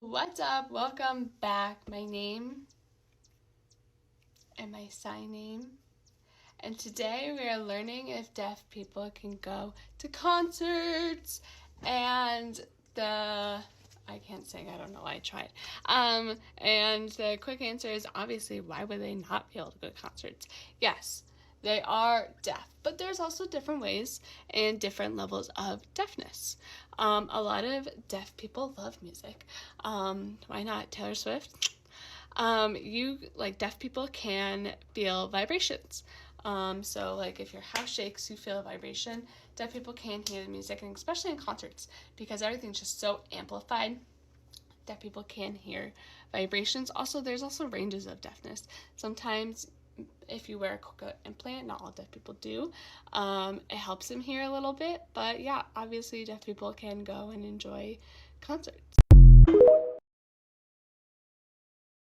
What's up? Welcome back. My name and my sign name. And today we are learning if deaf people can go to concerts. And I can't sing, I don't know why I tried. And the quick answer is obviously, why would they not be able to go to concerts? Yes, they are deaf, but there's also different ways and different levels of deafness. A lot of deaf people love music. Why not? Taylor Swift. Deaf people can feel vibrations. So like if your house shakes, you feel a vibration. Deaf people can hear the music, and especially in concerts, because everything's just so amplified. Deaf people can hear vibrations. Also, there's also ranges of deafness. Sometimes if you wear a cochlear implant, not all deaf people do, it helps them hear a little bit. But yeah, obviously deaf people can go and enjoy concerts.